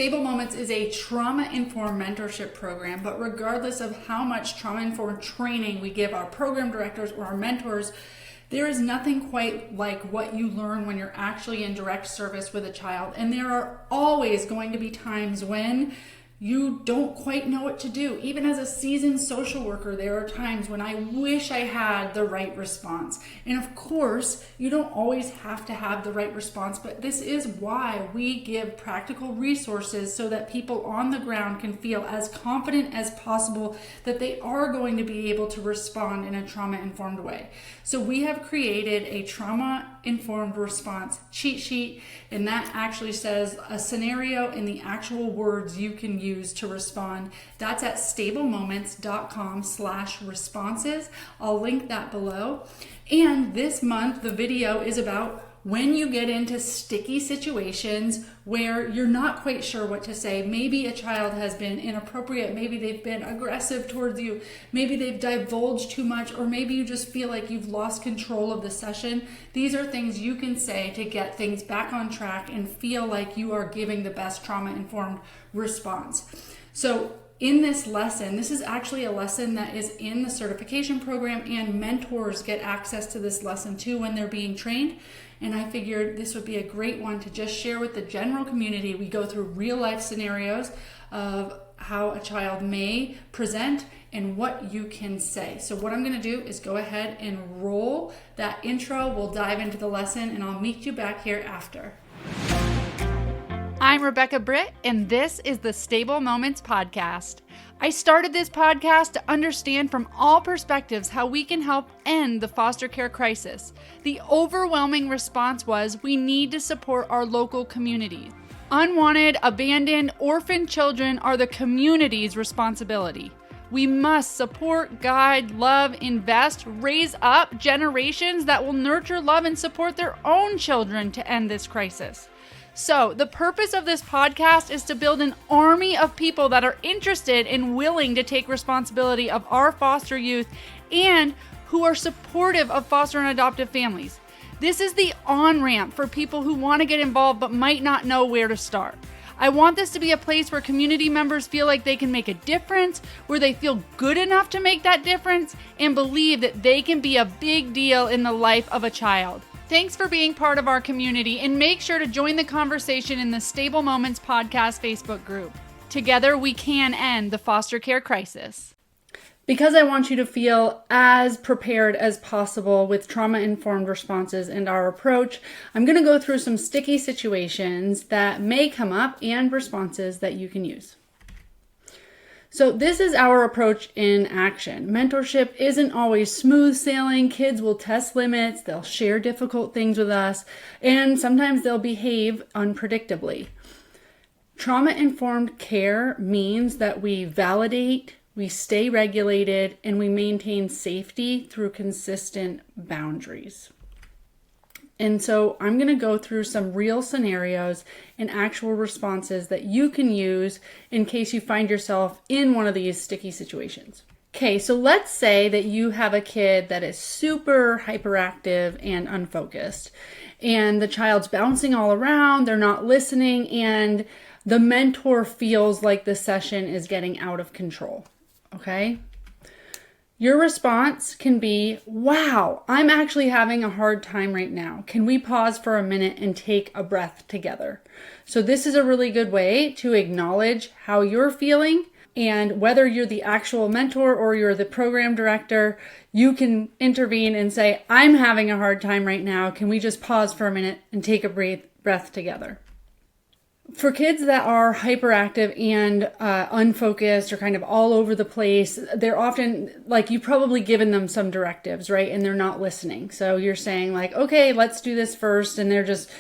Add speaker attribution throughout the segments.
Speaker 1: Stable Moments is a trauma-informed mentorship program, but regardless of how much trauma-informed training we give our program directors or our mentors, there is nothing quite like what you learn when you're actually in direct service with a child. And there are always going to be times when you don't quite know what to do. Even as a seasoned social worker, there are times when I wish I had the right response. And of course, you don't always have to have the right response, but this is why we give practical resources so that people on the ground can feel as confident as possible that they are going to be able to respond in a trauma-informed way. So we have created a trauma-informed response cheat sheet, and that actually says a scenario and the actual words you can use to respond. That's at stablemoments.com/responses. I'll link that below. And this month, the video is about when you get into sticky situations where you're not quite sure what to say. Maybe a child has been inappropriate, maybe they've been aggressive towards you, maybe they've divulged too much, or maybe you just feel like you've lost control of the session. These are things you can say to get things back on track and feel like you are giving the best trauma-informed response. So in this lesson, this is actually a lesson that is in the certification program, and mentors get access to this lesson too when they're being trained. And I figured this would be a great one to just share with the general community. We go through real life scenarios of how a child may present and what you can say. So what I'm going to do is go ahead and roll that intro. We'll dive into the lesson and I'll meet you back here after. I'm Rebecca Britt, and this is the Stable Moments podcast. I started this podcast to understand from all perspectives how we can help end the foster care crisis. The overwhelming response was we need to support our local community. Unwanted, abandoned, orphaned children are the community's responsibility. We must support, guide, love, invest, raise up generations that will nurture, love, and support their own children to end this crisis. So the purpose of this podcast is to build an army of people that are interested and willing to take responsibility of our foster youth and who are supportive of foster and adoptive families. This is the on-ramp for people who want to get involved but might not know where to start. I want this to be a place where community members feel like they can make a difference, where they feel good enough to make that difference, and believe that they can be a big deal in the life of a child. Thanks for being part of our community, and make sure to join the conversation in the Stable Moments podcast Facebook group. Together, we can end the foster care crisis. Because I want you to feel as prepared as possible with trauma-informed responses and our approach, I'm going to go through some sticky situations that may come up and responses that you can use. So this is our approach in action. Mentorship isn't always smooth sailing. Kids will test limits, they'll share difficult things with us, and sometimes they'll behave unpredictably. Trauma-informed care means that we validate, we stay regulated, and we maintain safety through consistent boundaries. And so I'm going to go through some real scenarios and actual responses that you can use in case you find yourself in one of these sticky situations. Okay, so let's say that you have a kid that is super hyperactive and unfocused, and the child's bouncing all around, they're not listening, and the mentor feels like the session is getting out of control. Okay? Your response can be, wow, I'm actually having a hard time right now. Can we pause for a minute and take a breath together? So this is a really good way to acknowledge how you're feeling, and whether you're the actual mentor or you're the program director, you can intervene and say, I'm having a hard time right now. Can we just pause for a minute and take a breath together? For kids that are hyperactive and unfocused or kind of all over the place, they're often, like, you've probably given them some directives, right? And they're not listening. So you're saying like, okay, let's do this first. And they're just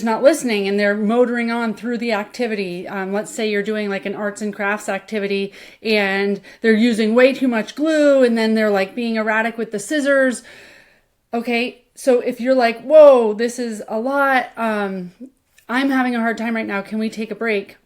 Speaker 1: not listening, and they're motoring on through the activity. Let's say you're doing like an arts and crafts activity and they're using way too much glue, and then they're like being erratic with the scissors. Okay. So if you're like, whoa, this is a lot, I'm having a hard time right now, can we take a break?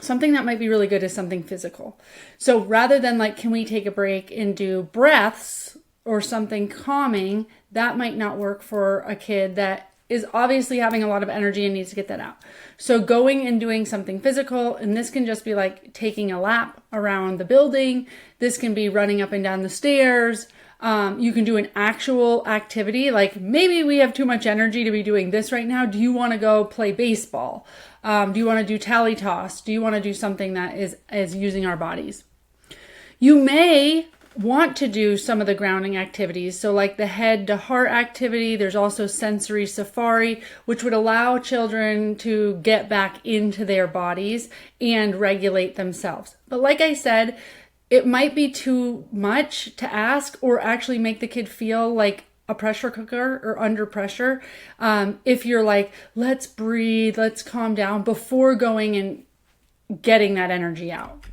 Speaker 1: Something that might be really good is something physical. So rather than like, can we take a break and do breaths or something calming, that might not work for a kid that is obviously having a lot of energy and needs to get that out. So going and doing something physical, and this can just be like taking a lap around the building. This can be running up and down the stairs. You can do an actual activity, like maybe we have too much energy to be doing this right now. Do you want to go play baseball? Do you want to do tally toss? Do you want to do something that is using our bodies? You may want to do some of the grounding activities. So like the head to heart activity, there's also sensory safari, which would allow children to get back into their bodies and regulate themselves. But like I said, it might be too much to ask or actually make the kid feel like a pressure cooker or under pressure. If you're like, let's breathe, let's calm down before going and getting that energy out.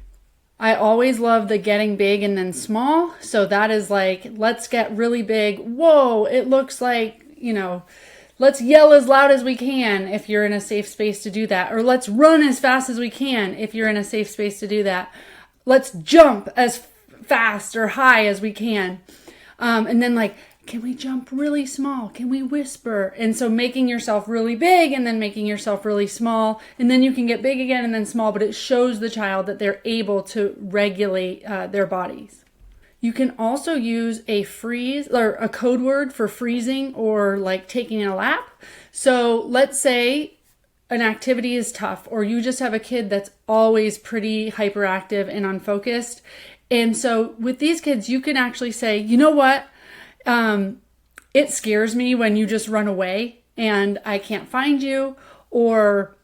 Speaker 1: I always love the getting big and then small. So that is like, let's get really big. Whoa, it looks like, let's yell as loud as we can if you're in a safe space to do that. Or let's run as fast as we can if you're in a safe space to do that. Let's jump as fast or high as we can. And then like, can we jump really small? Can we whisper? And so making yourself really big and then making yourself really small. And then you can get big again and then small, but it shows the child that they're able to regulate their bodies. You can also use a freeze or a code word for freezing or like taking a lap. So let's say an activity is tough, or you just have a kid that's always pretty hyperactive and unfocused. And so with these kids, you can actually say, you know what? It scares me when you just run away and I can't find you. Or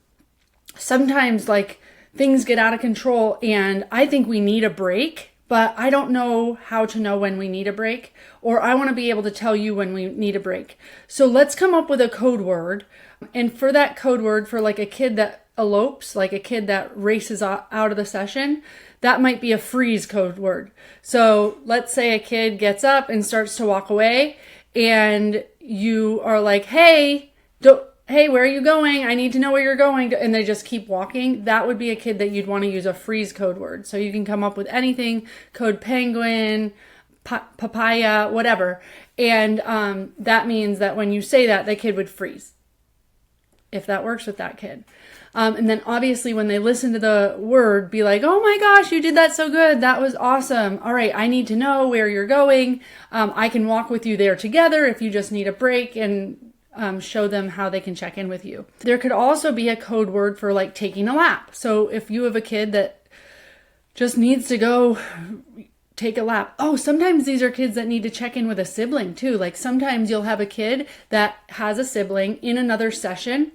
Speaker 1: sometimes like things get out of control and I think we need a break, but I don't know how to know when we need a break, or I want to be able to tell you when we need a break. So let's come up with a code word. And for that code word, for like a kid that elopes, like a kid that races out of the session, that might be a freeze code word. So let's say a kid gets up and starts to walk away and you are like, hey, where are you going? I need to know where you're going. And they just keep walking. That would be a kid that you'd want to use a freeze code word. So you can come up with anything, code penguin, papaya, whatever. And that means that when you say that, the kid would freeze, if that works with that kid. And then obviously when they listen to the word, be like, oh my gosh, you did that so good. That was awesome. All right, I need to know where you're going. I can walk with you there together if you just need a break, and show them how they can check in with you. There could also be a code word for like taking a lap. So if you have a kid that just needs to go take a lap. Oh, sometimes these are kids that need to check in with a sibling too. Like sometimes you'll have a kid that has a sibling in another session.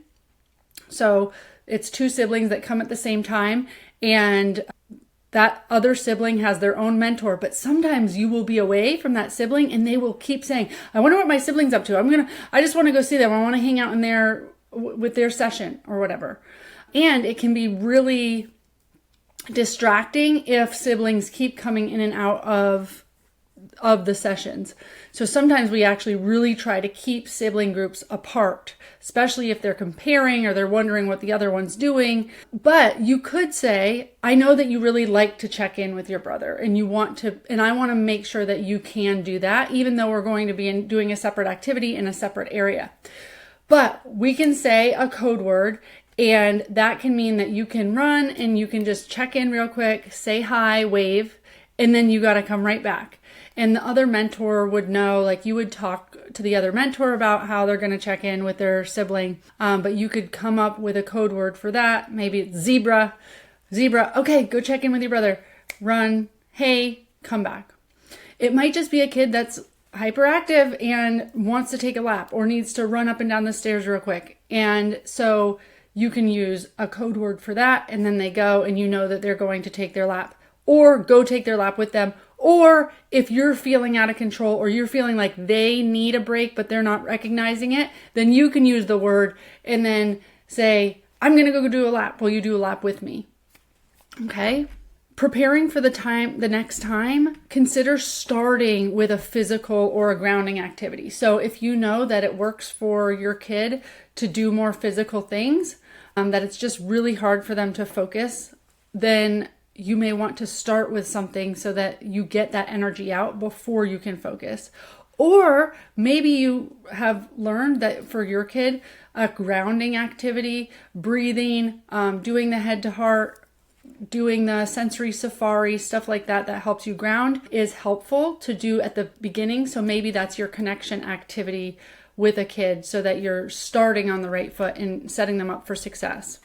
Speaker 1: So it's two siblings that come at the same time, and that other sibling has their own mentor. But sometimes you will be away from that sibling and they will keep saying, I wonder what my sibling's up to. I just want to go see them. I want to hang out in there with their session or whatever. And it can be really distracting if siblings keep coming in and out of the sessions. So sometimes we actually really try to keep sibling groups apart, especially if they're comparing or they're wondering what the other one's doing. But you could say, I know that you really like to check in with your brother and you want to, and I want to make sure that you can do that, even though we're going to be doing a separate activity in a separate area. But we can say a code word, and that can mean that you can run and you can just check in real quick, say hi, wave, and then you got to come right back. And the other mentor would know, like you would talk to the other mentor about how they're going to check in with their sibling. But you could come up with a code word for that. Maybe it's zebra. Okay, go check in with your brother. Run. Hey, come back. It might just be a kid that's hyperactive and wants to take a lap or needs to run up and down the stairs real quick. And so you can use a code word for that. And then they go and you know that they're going to take their lap, or go take their lap with them. Or if you're feeling out of control or you're feeling like they need a break, but they're not recognizing it, then you can use the word and then say, I'm going to go do a lap. Will you do a lap with me? Okay. Preparing for the next time, consider starting with a physical or a grounding activity. So if you know that it works for your kid to do more physical things, that it's just really hard for them to focus, then you may want to start with something so that you get that energy out before you can focus. Or maybe you have learned that for your kid, a grounding activity, breathing, doing the head to heart, doing the sensory safari, stuff like that helps you ground is helpful to do at the beginning. So maybe that's your connection activity with a kid so that you're starting on the right foot and setting them up for success.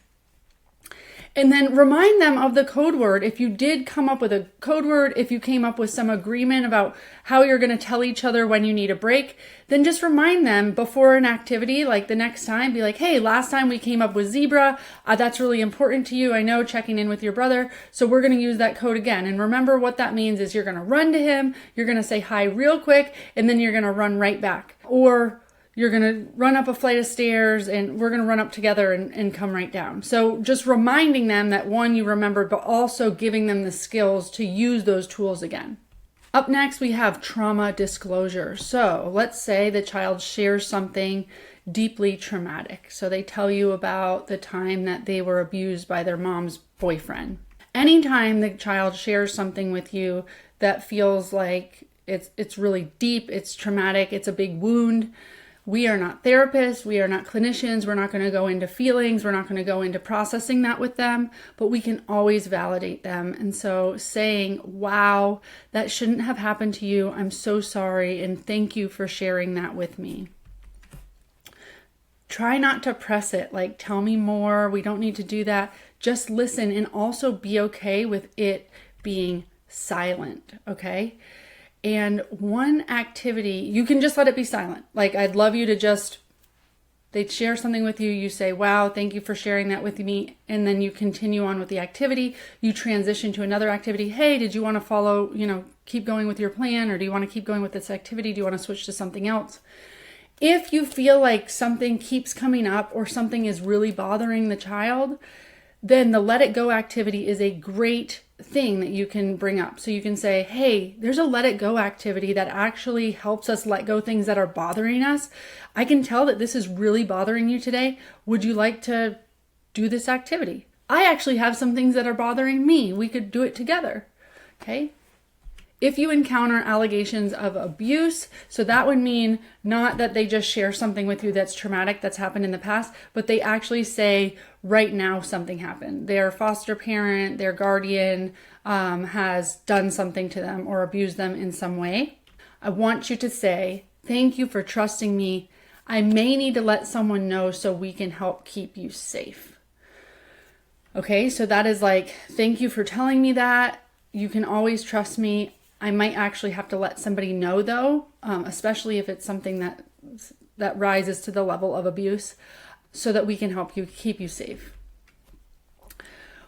Speaker 1: And then remind them of the code word. If you did come up with a code word, if you came up with some agreement about how you're going to tell each other when you need a break, then just remind them before an activity, like the next time, be like, hey, last time we came up with zebra. That's really important to you. I know, checking in with your brother. So we're going to use that code again. And remember what that means is you're going to run to him, you're going to say hi real quick, and then you're going to run right back. Or you're going to run up a flight of stairs and we're going to run up together and come right down. So just reminding them that one, you remembered, but also giving them the skills to use those tools again. Up next, we have trauma disclosure. So let's say the child shares something deeply traumatic. So they tell you about the time that they were abused by their mom's boyfriend. Anytime the child shares something with you that feels like it's really deep, it's traumatic, it's a big wound, we are not therapists, we are not clinicians, we're not going to go into feelings, we're not going to go into processing that with them, but we can always validate them. And so saying, wow, that shouldn't have happened to you, I'm so sorry, and thank you for sharing that with me. Try not to press it, like tell me more, we don't need to do that. Just listen and also be okay with it being silent, okay? And one activity, you can just let it be silent. Like, I'd love you to they'd share something with you, you say, wow, thank you for sharing that with me. And then you continue on with the activity. You transition to another activity. Hey, did you want to follow, keep going with your plan? Or do you want to keep going with this activity? Do you want to switch to something else? If you feel like something keeps coming up or something is really bothering the child, then the let it go activity is a great thing that you can bring up. So you can say, hey, there's a let it go activity that actually helps us let go things that are bothering us. I can tell that this is really bothering you today. Would you like to do this activity? I actually have some things that are bothering me. We could do it together. Okay. If you encounter allegations of abuse, so that would mean not that they just share something with you that's traumatic, that's happened in the past, but they actually say, right now something happened. Their foster parent, their guardian has done something to them or abused them in some way. I want you to say, thank you for trusting me. I may need to let someone know so we can help keep you safe. Okay, so that is like, thank you for telling me that. You can always trust me. I might actually have to let somebody know though, especially if it's something that rises to the level of abuse, so that we can help you keep you safe.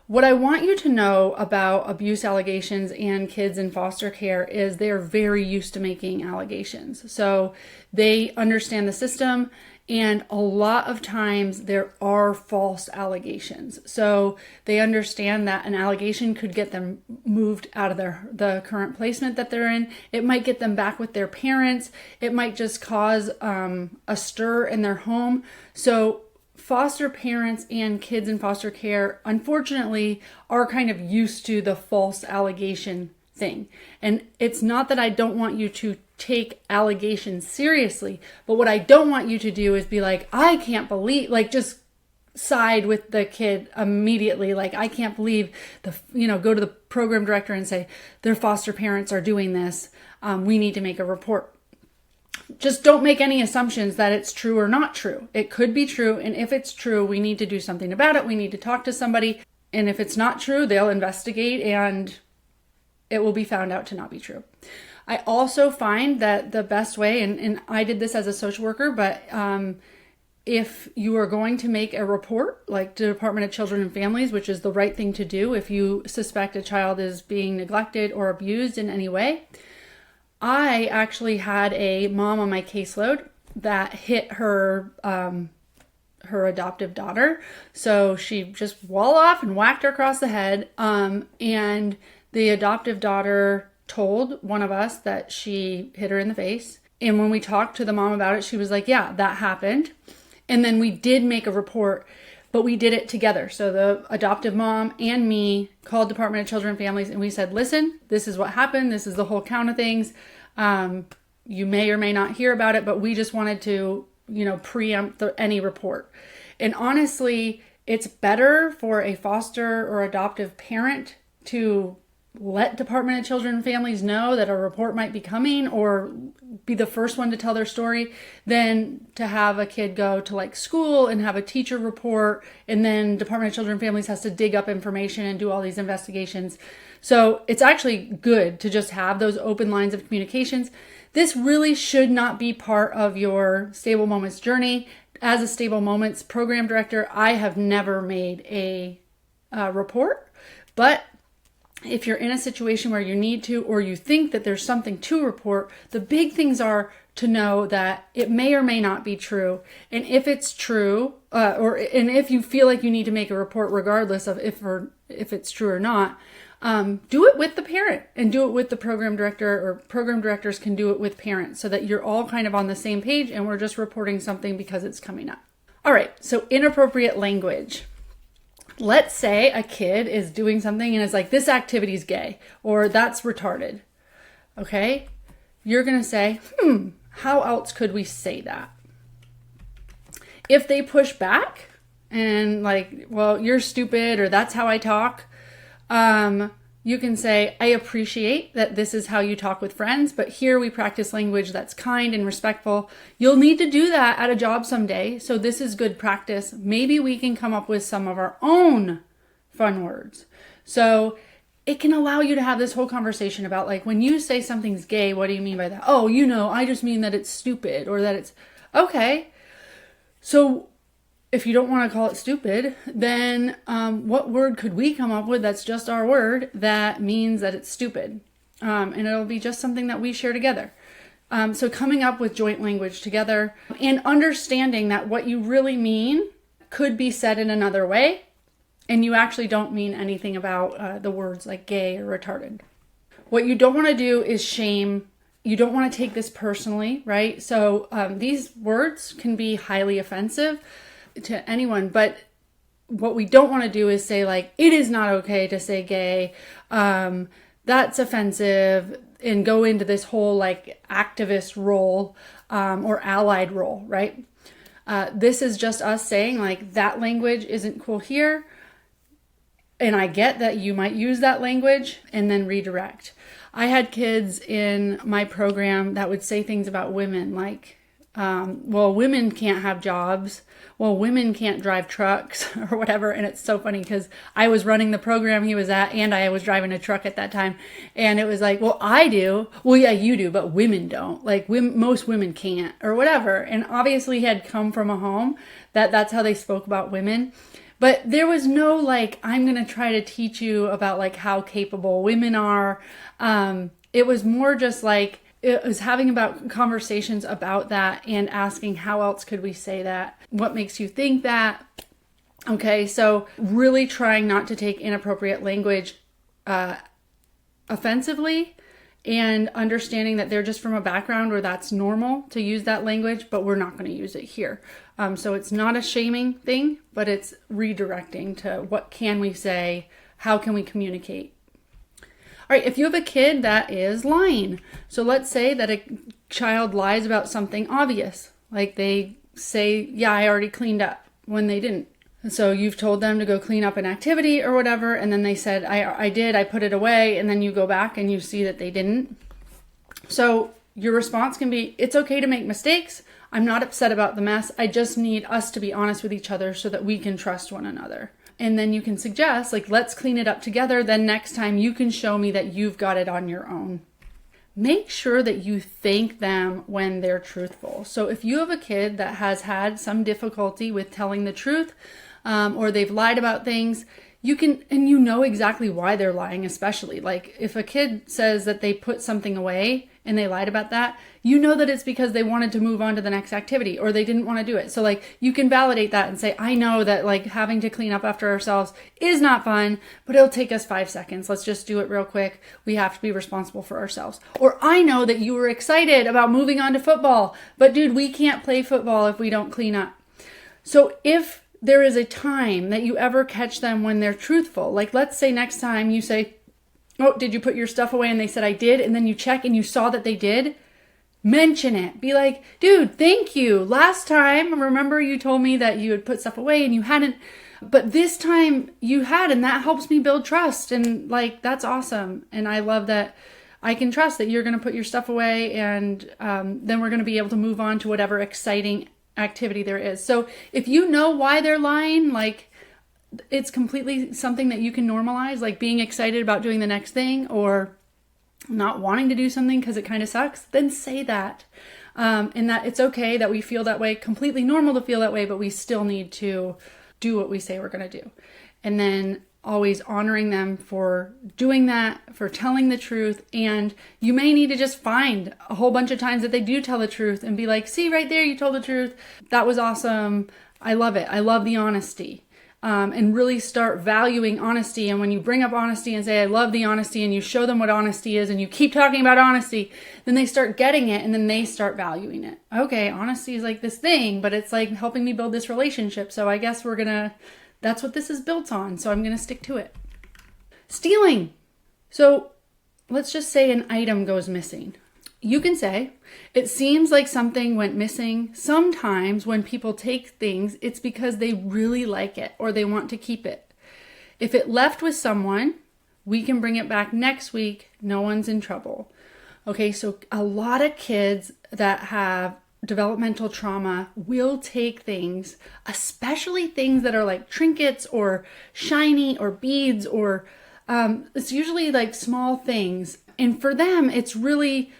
Speaker 1: What I want you to know about abuse allegations and kids in foster care is they're very used to making allegations. So they understand the system, and a lot of times there are false allegations. So they understand that an allegation could get them moved out of the current placement that they're in. It might get them back with their parents. It might just cause a stir in their home. So foster parents and kids in foster care, unfortunately, are kind of used to the false allegation thing. And it's not that I don't want you to take allegations seriously, but what I don't want you to do is be like, I can't believe, like just side with the kid immediately. Like, I can't believe go to the program director and say, their foster parents are doing this. We need to make a report. Just don't make any assumptions that it's true or not true. It could be true. And if it's true, we need to do something about it. We need to talk to somebody. And if it's not true, they'll investigate and it will be found out to not be true. I also find that the best way, and I did this as a social worker, but if you are going to make a report, like the Department of Children and Families, which is the right thing to do if you suspect a child is being neglected or abused in any way, I actually had a mom on my caseload that hit her adoptive daughter. So she just wall off and whacked her across the head. And the adoptive daughter told one of us that she hit her in the face. And when we talked to the mom about it, she was like, yeah, that happened. And then we did make a report, but we did it together. So the adoptive mom and me called Department of Children and Families, and we said, listen, this is what happened. This is the whole count of things. you may or may not hear about it, but we just wanted to, preempt any report. And honestly, it's better for a foster or adoptive parent to let Department of Children and Families know that a report might be coming or be the first one to tell their story than to have a kid go to like school and have a teacher report, and then Department of Children and Families has to dig up information and do all these investigations. So it's actually good to just have those open lines of communications. This really should not be part of your Stable Moments journey. As a Stable Moments program director, I have never made a report, but if you're in a situation where you need to, or you think that there's something to report, the big things are to know that it may or may not be true. And if it's true, and if you feel like you need to make a report regardless of if it's true or not, do it with the parent and do it with the program director, or program directors can do it with parents so that you're all kind of on the same page and we're just reporting something because it's coming up. All right, so inappropriate language. Let's say a kid is doing something and is like, this activity is gay, or that's retarded. Okay? You're going to say, how else could we say that? If they push back and like, well, you're stupid, or that's how I talk, you can say, I appreciate that this is how you talk with friends, but here we practice language that's kind and respectful. You'll need to do that at a job someday, so this is good practice. Maybe we can come up with some of our own fun words. So it can allow you to have this whole conversation about, like, when you say something's gay, what do you mean by that? Oh, I just mean that it's stupid, or that it's okay. So if you don't want to call it stupid, then what word could we come up with that's just our word that means that it's stupid? And it'll be just something that we share together. So coming up with joint language together and understanding that what you really mean could be said in another way, and you actually don't mean anything about the words like gay or retarded. What you don't want to do is shame. You don't want to take this personally, right? So these words can be highly offensive to anyone, but what we don't want to do is say, like, it is not okay to say gay, that's offensive, and go into this whole like activist role or allied role, right? This is just us saying, like, that language isn't cool here, and I get that you might use that language, and then redirect. I had kids in my program that would say things about women like, well, women can't have jobs. Well, women can't drive trucks or whatever. And it's so funny because I was running the program he was at, and I was driving a truck at that time. And it was like, well, I do. Well, yeah, you do, but women don't. Like, most women can't, or whatever. And obviously he had come from a home that's how they spoke about women. But there was no, like, I'm going to try to teach you about, like, how capable women are. It was more just like, it was having about conversations about that and asking, how else could we say that? What makes you think that? Okay, so really trying not to take inappropriate language offensively, and understanding that they're just from a background where that's normal to use that language, but we're not going to use it here. So it's not a shaming thing, but it's redirecting to what can we say? How can we communicate? All right, if you have a kid that is lying, so let's say that a child lies about something obvious, like they say, yeah, I already cleaned up, when they didn't. So you've told them to go clean up an activity or whatever, and then they said, I did, I put it away, and then you go back and you see that they didn't. So your response can be, it's okay to make mistakes. I'm not upset about the mess. I just need us to be honest with each other so that we can trust one another. And then you can suggest, like, let's clean it up together. Then next time you can show me that you've got it on your own. Make sure that you thank them when they're truthful. So if you have a kid that has had some difficulty with telling the truth, or they've lied about things, you can, and you know exactly why they're lying, especially. Like, if a kid says that they put something away and they lied about that, you know that it's because they wanted to move on to the next activity, or they didn't want to do it. So, like, you can validate that and say, I know that, like, having to clean up after ourselves is not fun, but it'll take us 5 seconds. Let's just do it real quick. We have to be responsible for ourselves. Or I know that you were excited about moving on to football, but dude, we can't play football if we don't clean up. So if there is a time that you ever catch them when they're truthful, like, let's say next time you say, oh, did you put your stuff away? And they said, I did. And then you check and you saw that they did. mention it. Be like, dude, thank you. Last time, remember you told me that you would put stuff away and you hadn't, but this time you had, and that helps me build trust. And like, that's awesome. And I love that I can trust that you're going to put your stuff away, and then we're going to be able to move on to whatever exciting activity there is. So if you know why they're lying, like it's completely something that you can normalize, like being excited about doing the next thing or not wanting to do something because it kind of sucks, then say that. And that it's okay that we feel that way, completely normal to feel that way, but we still need to do what we say we're going to do. And then always honoring them for doing that, for telling the truth. And you may need to just find a whole bunch of times that they do tell the truth and be like, see right there, you told the truth. That was awesome. I love it. I love the honesty. And really start valuing honesty. And when you bring up honesty and say, I love the honesty, and you show them what honesty is and you keep talking about honesty, then they start getting it and then they start valuing it. Okay, honesty is like this thing, but it's like helping me build this relationship. So I guess that's what this is built on. So I'm going to stick to it. Stealing. So let's just say an item goes missing. You can say, it seems like something went missing. Sometimes when people take things, it's because they really like it or they want to keep it. If it left with someone, we can bring it back next week. No one's in trouble. Okay, so a lot of kids that have developmental trauma will take things, especially things that are like trinkets or shiny or beads, or it's usually like small things. And for them, it's really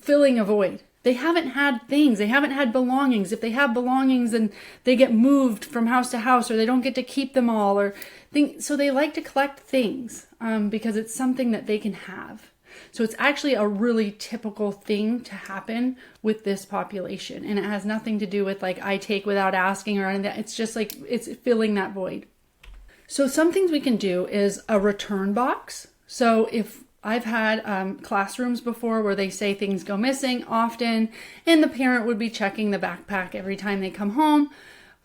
Speaker 1: filling a void. They haven't had things. They haven't had belongings. If they have belongings, then they get moved from house to house, or they don't get to keep them all, or things. So they like to collect things because it's something that they can have. So it's actually a really typical thing to happen with this population. And it has nothing to do with like I take without asking or anything. It's just like it's filling that void. So some things we can do is a return box. So if I've had classrooms before where they say things go missing often, and the parent would be checking the backpack every time they come home.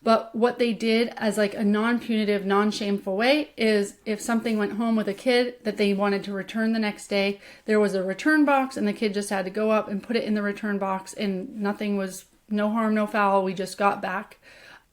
Speaker 1: But what they did as like a non-punitive, non-shameful way is if something went home with a kid that they wanted to return the next day, there was a return box and the kid just had to go up and put it in the return box, and nothing was, no harm, no foul. We just got back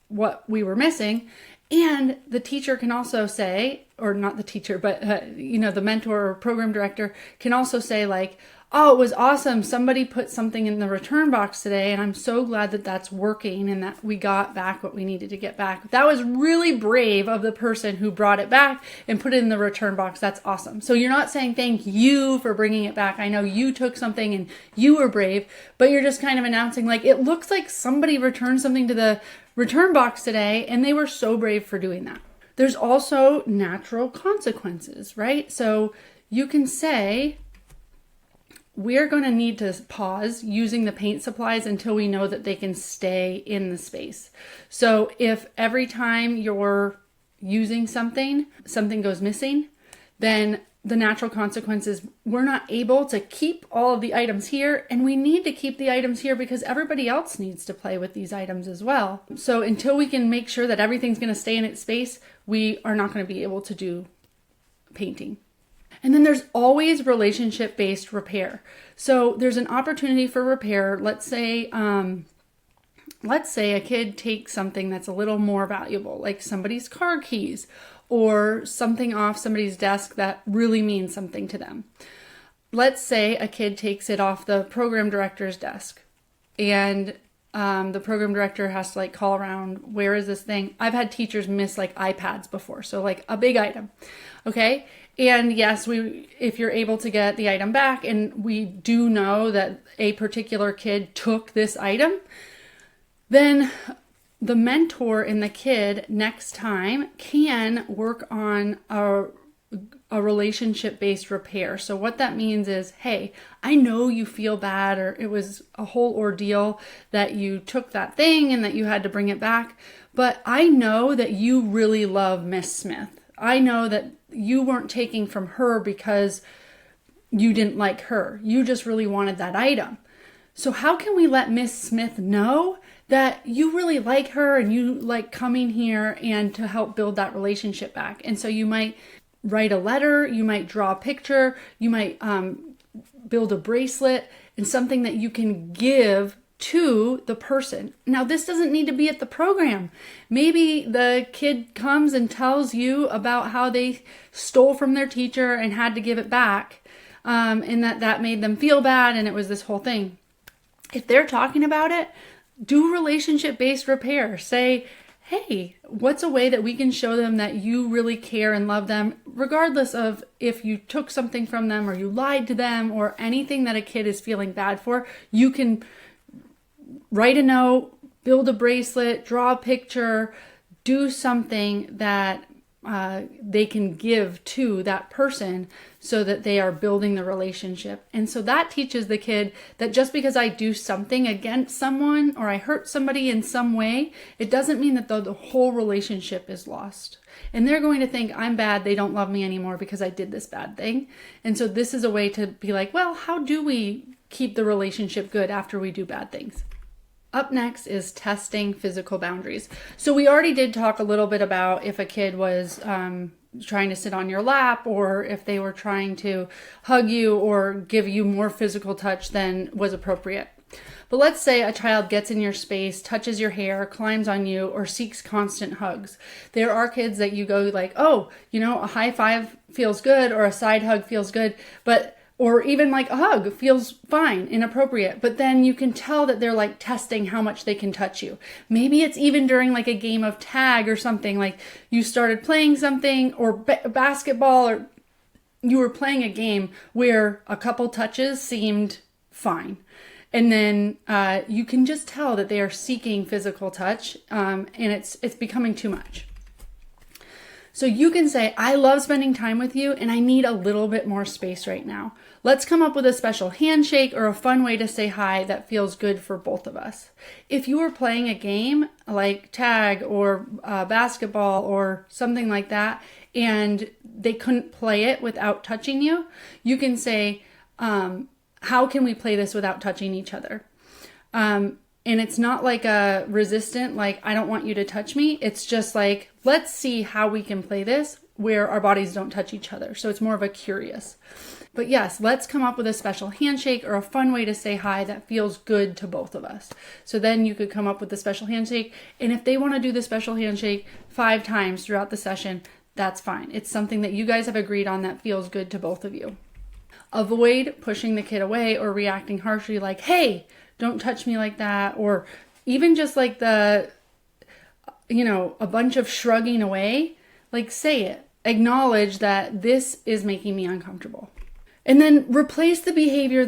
Speaker 1: what we were missing. And the teacher can also say, or not the teacher, but the mentor or program director can also say like, oh, it was awesome. Somebody put something in the return box today, and I'm so glad that that's working and that we got back what we needed to get back. That was really brave of the person who brought it back and put it in the return box. That's awesome. So you're not saying thank you for bringing it back. I know you took something and you were brave, but you're just kind of announcing like, it looks like somebody returned something to the return box today, and they were so brave for doing that. There's also natural consequences, right? So you can say, we're going to need to pause using the paint supplies until we know that they can stay in the space. So if every time you're using something goes missing, then the natural consequences, we're not able to keep all of the items here, and we need to keep the items here because everybody else needs to play with these items as well. So until we can make sure that everything's going to stay in its space, we are not going to be able to do painting. And then there's always relationship-based repair. So there's an opportunity for repair. Let's say a kid takes something that's a little more valuable, like somebody's car keys or something off somebody's desk that really means something to them. Let's say a kid takes it off the program director's desk, and the program director has to like call around, where is this thing? I've had teachers miss like iPads before, so like a big item. Okay. And yes, if you're able to get the item back, and we do know that a particular kid took this item, then the mentor and the kid next time can work on a relationship-based repair. So what that means is, hey, I know you feel bad, or it was a whole ordeal that you took that thing and that you had to bring it back, but I know that you really love Miss Smith. I know that you weren't taking from her because you didn't like her. You just really wanted that item. So how can we let Miss Smith know that you really like her and you like coming here and to help build that relationship back? And so you might write a letter, you might draw a picture, you might build a bracelet, and something that you can give to the person. Now, this doesn't need to be at the program. Maybe the kid comes and tells you about how they stole from their teacher and had to give it back, and that made them feel bad, and it was this whole thing. If they're talking about it, do relationship-based repair. Say, hey, what's a way that we can show them that you really care and love them, regardless of if you took something from them or you lied to them or anything that a kid is feeling bad for. You can write a note, build a bracelet, draw a picture, do something that they can give to that person so that they are building the relationship. And so that teaches the kid that just because I do something against someone or I hurt somebody in some way, it doesn't mean that the whole relationship is lost. And they're going to think I'm bad, they don't love me anymore because I did this bad thing. And so this is a way to be like, well, how do we keep the relationship good after we do bad things? Up next is testing physical boundaries. So we already did talk a little bit about if a kid was trying to sit on your lap, or if they were trying to hug you or give you more physical touch than was appropriate. But let's say a child gets in your space, touches your hair, climbs on you, or seeks constant hugs. There are kids that you go like, oh, a high five feels good, or a side hug feels good, or even like a hug feels fine, inappropriate. But then you can tell that they're like testing how much they can touch you. Maybe it's even during like a game of tag or something, like you started playing something, or basketball, or you were playing a game where a couple touches seemed fine. And then you can just tell that they are seeking physical touch, and it's becoming too much. So you can say, I love spending time with you and I need a little bit more space right now. Let's come up with a special handshake or a fun way to say hi that feels good for both of us. If you were playing a game like tag or basketball or something like that, and they couldn't play it without touching you, you can say, how can we play this without touching each other? And it's not like a resistant, like, I don't want you to touch me. It's just like, let's see how we can play this where our bodies don't touch each other. So it's more of a curious. But yes, let's come up with a special handshake or a fun way to say hi that feels good to both of us. So then you could come up with the special handshake. And if they want to do the special handshake 5 times throughout the session, that's fine. It's something that you guys have agreed on that feels good to both of you. Avoid pushing the kid away or reacting harshly like, hey, don't touch me like that. Or even just like a bunch of shrugging away. Like, say it. Acknowledge that this is making me uncomfortable. And then replace the behavior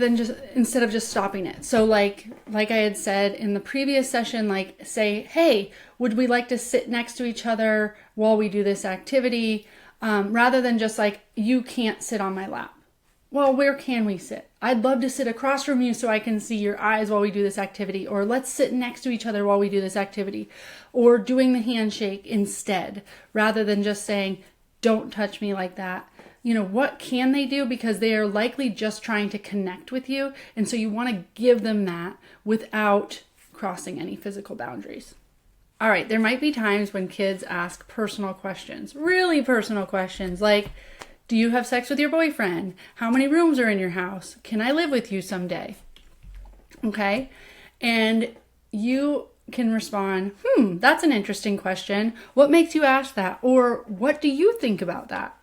Speaker 1: instead of just stopping it. So like I had said in the previous session, like say, hey, would we like to sit next to each other while we do this activity? Rather than just like, you can't sit on my lap. Well, where can we sit? I'd love to sit across from you so I can see your eyes while we do this activity. Or let's sit next to each other while we do this activity. Or doing the handshake instead, rather than just saying, don't touch me like that. What can they do? Because they are likely just trying to connect with you. And so you want to give them that without crossing any physical boundaries. All right, there might be times when kids ask personal questions, really personal questions, like, do you have sex with your boyfriend? How many rooms are in your house? Can I live with you someday? Okay. And you can respond, that's an interesting question. What makes you ask that? Or what do you think about that?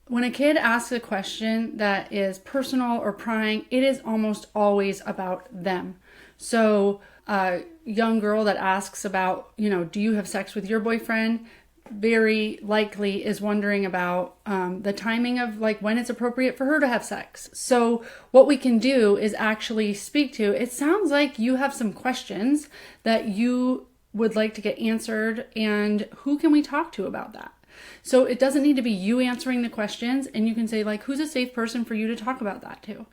Speaker 1: When a kid asks a question that is personal or prying, it is almost always about them. So a young girl that asks about, do you have sex with your boyfriend? Very likely is wondering about the timing of like when it's appropriate for her to have sex. So what we can do is actually speak to, it sounds like you have some questions that you would like to get answered, and who can we talk to about that? So it doesn't need to be you answering the questions, and you can say like, who's a safe person for you to talk about that to?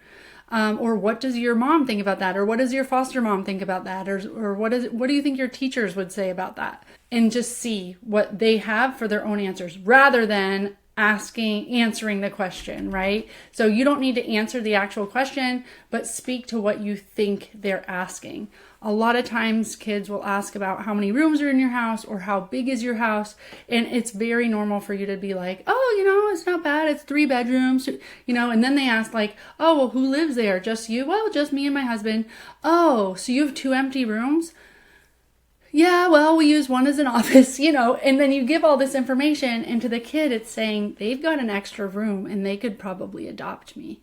Speaker 1: Or what does your mom think about that? Or what does your foster mom think about that? Or what do you think your teachers would say about that? And just see what they have for their own answers rather than answering the question, right? So you don't need to answer the actual question, but speak to what you think they're asking. A lot of times kids will ask about how many rooms are in your house or how big is your house. And it's very normal for you to be like, oh, it's not bad. it's 3 bedrooms, and then they ask like, oh, well, who lives there? Just you? Well, just me and my husband. Oh, so you have 2 empty rooms? Yeah, well, we use one as an office, and then you give all this information, and to the kid, it's saying they've got an extra room and they could probably adopt me.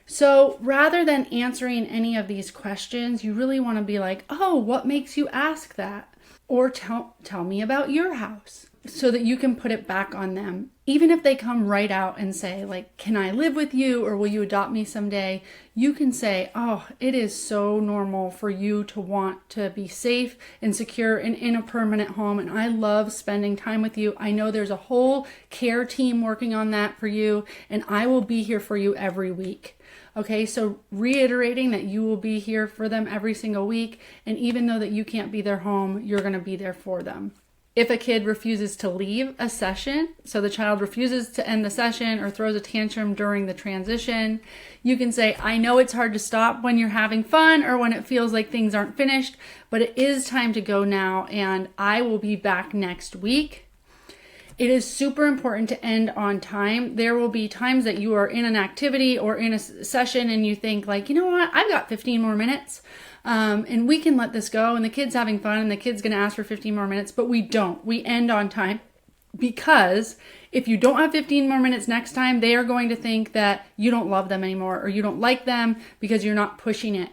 Speaker 1: So rather than answering any of these questions, you really want to be like, oh, what makes you ask that? Or tell me about your house, so that you can put it back on them. Even if they come right out and say like, can I live with you, or will you adopt me someday? You can say, oh, it is so normal for you to want to be safe and secure and in a permanent home. And I love spending time with you. I know there's a whole care team working on that for you, and I will be here for you every week. Okay, so reiterating that you will be here for them every single week. And even though that you can't be their home, you're going to be there for them. If a kid refuses to leave a session, so the child refuses to end the session or throws a tantrum during the transition, you can say, I know it's hard to stop when you're having fun or when it feels like things aren't finished, but it is time to go now, and I will be back next week. It is super important to end on time. There will be times that you are in an activity or in a session and you think like, you know what, I've got 15 more minutes. And we can let this go, and the kid's having fun and the kid's going to ask for 15 more minutes, but we don't. We end on time, because if you don't have 15 more minutes next time, they are going to think that you don't love them anymore, or you don't like them because you're not pushing it.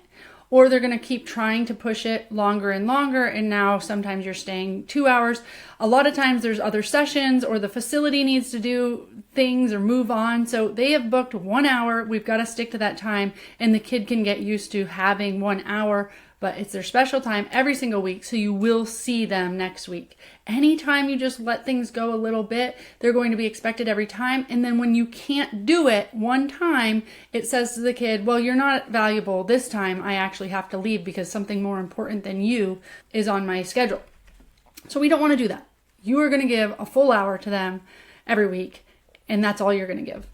Speaker 1: Or they're going to keep trying to push it longer and longer, and now sometimes you're staying 2 hours. A lot of times there's other sessions, or the facility needs to do things or move on. So they have booked 1 hour. We've got to stick to that time, and the kid can get used to having 1 hour, but it's their special time every single week, so you will see them next week. Anytime you just let things go a little bit, they're going to be expected every time. And then when you can't do it one time, it says to the kid, well, you're not valuable this time. I actually have to leave because something more important than you is on my schedule. So we don't want to do that. You are going to give a full hour to them every week, and that's all you're going to give.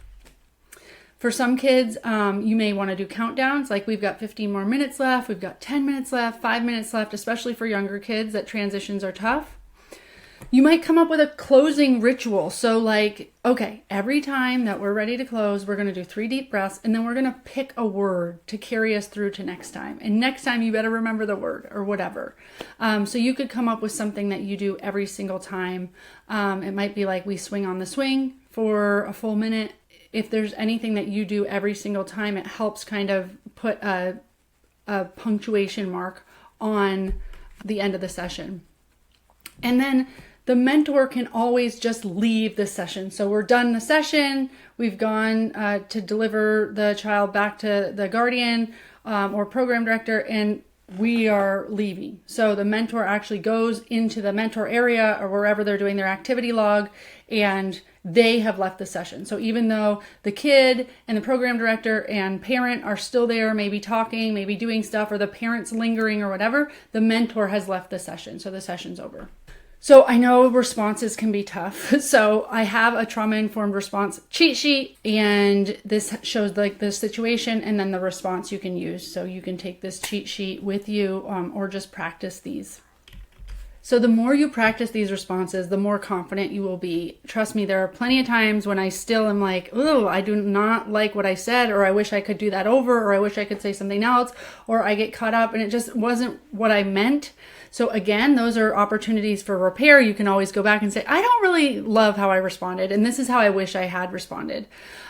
Speaker 1: For some kids, you may want to do countdowns, like we've got 15 more minutes left, we've got 10 minutes left, 5 minutes left, especially for younger kids that transitions are tough. You might come up with a closing ritual. So like, okay, every time that we're ready to close, we're going to do 3 deep breaths, and then we're going to pick a word to carry us through to next time. And next time you better remember the word or whatever. So you could come up with something that you do every single time. It might be like we swing on the swing for a full minute. If there's anything that you do every single time, it helps kind of put a punctuation mark on the end of the session. And then the mentor can always just leave the session. So we're done the session. We've gone to deliver the child back to the guardian or program director, and we are leaving. So the mentor actually goes into the mentor area or wherever they're doing their activity log, and they have left the session. So even though the kid and the program director and parent are still there, maybe talking, maybe doing stuff, or the parent's lingering or whatever, the mentor has left the session. So the session's over. So I know responses can be tough. So I have a trauma-informed response cheat sheet, and this shows like the situation and then the response you can use. So you can take this cheat sheet with you or just practice these. So the more you practice these responses, the more confident you will be. Trust me, there are plenty of times when I still am like, oh, I do not like what I said, or I wish I could do that over, or I wish I could say something else, or I get caught up and it just wasn't what I meant. So again, those are opportunities for repair. You can always go back and say, I don't really love how I responded, and this is how I wish I had responded.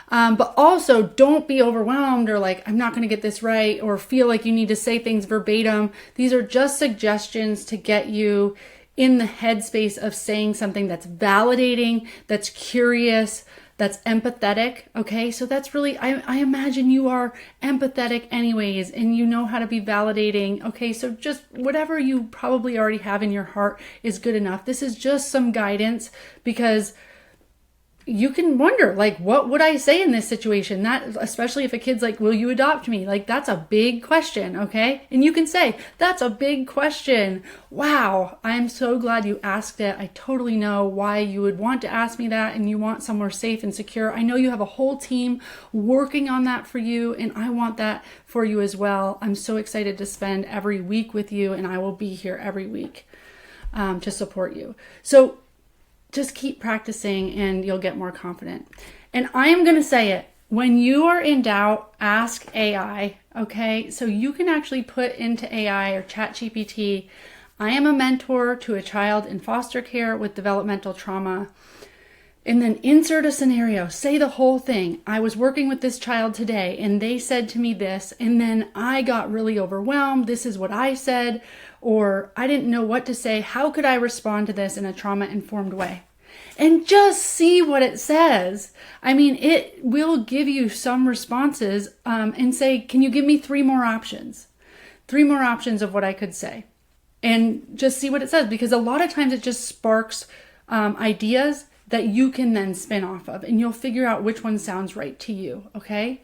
Speaker 1: But also don't be overwhelmed or like, I'm not going to get this right, or feel like you need to say things verbatim. These are just suggestions to get you in the headspace of saying something that's validating, that's curious, that's empathetic. Okay. So that's really, I imagine you are empathetic anyways, and you know how to be validating. Okay. So just whatever you probably already have in your heart is good enough. This is just some guidance, because you can wonder, like, what would I say in this situation? That, especially if a kid's like, will you adopt me? Like, that's a big question, okay? And you can say, that's a big question. Wow, I'm so glad you asked it. I totally know why you would want to ask me that, and you want somewhere safe and secure. I know you have a whole team working on that for you, and I want that for you as well. I'm so excited to spend every week with you, and I will be here every week to support you. So just keep practicing and you'll get more confident. And I am going to say it. When you are in doubt, ask AI, okay? So you can actually put into AI or ChatGPT, I am a mentor to a child in foster care with developmental trauma. And then insert a scenario, say the whole thing. I was working with this child today and they said to me this, and then I got really overwhelmed. This is what I said, or I didn't know what to say. How could I respond to this in a trauma-informed way? And just see what it says. I mean, it will give you some responses and say, can you give me 3 more options? 3 more options of what I could say. And just see what it says, because a lot of times it just sparks ideas that you can then spin off of, and you'll figure out which one sounds right to you, okay?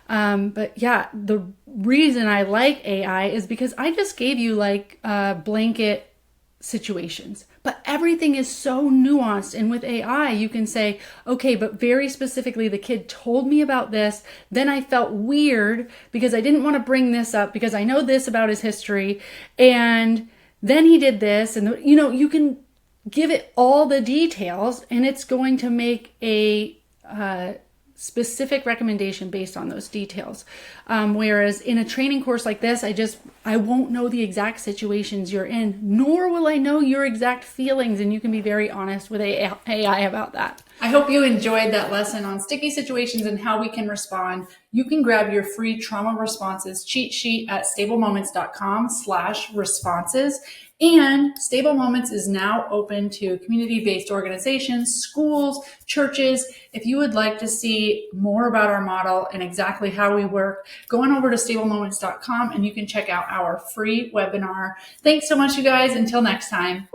Speaker 1: But yeah, the reason I like AI is because I just gave you like blanket situations, but everything is so nuanced. And with AI, you can say, okay, but very specifically, the kid told me about this. Then I felt weird because I didn't want to bring this up because I know this about his history. And then he did this, and you can give it all the details, and it's going to make a specific recommendation based on those details. Whereas in a training course like this, I won't know the exact situations you're in, nor will I know your exact feelings, and you can be very honest with AI about that. I hope you enjoyed that lesson on sticky situations and how we can respond. You can grab your free trauma responses cheat sheet at stablemoments.com/responses. And Stable Moments is now open to community-based organizations, schools, churches. If you would like to see more about our model and exactly how we work, go on over to stablemoments.com and you can check out our free webinar. Thanks so much, you guys. Until next time.